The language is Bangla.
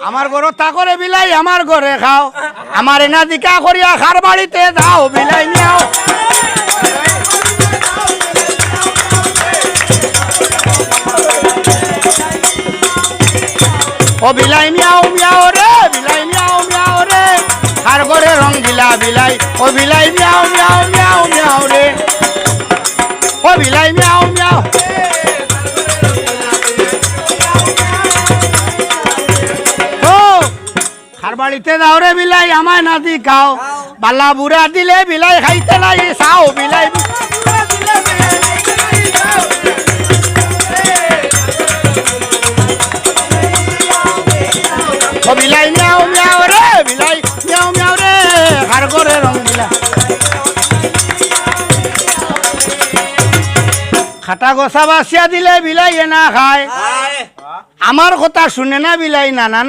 আমার ঘরে তা করে বিলাই আমার ঘরে খাও আমার এনা দিকা করিয়া খার বাড়িতে দাও বিলাই নিয়াও ও বিলাই মিয়াও মিয়াও রে বিলাই মিয়াও মিয়াও রে খার ঘরে রং দিলা বিলাই ও বিলাই মিয়াও মিয়াও মিয়াও মিয়াও রে ও বিলাই মিয়াও মিয়াও খার বাড়িতে দাও রে বিলাই আমায় না দি খাও বালা বুড়া দিলে বিলাই খাইতে নাই চাও বিলাই ও বিলাই মিয়াও মিয়াও রে বিলাই মিয়াও মিয়াও রে খার করে রং দিলা খাটা গোসা বাসিয়া দিলে বিলাই এনা খায় আমার কথা শুনে না বিলাই নানান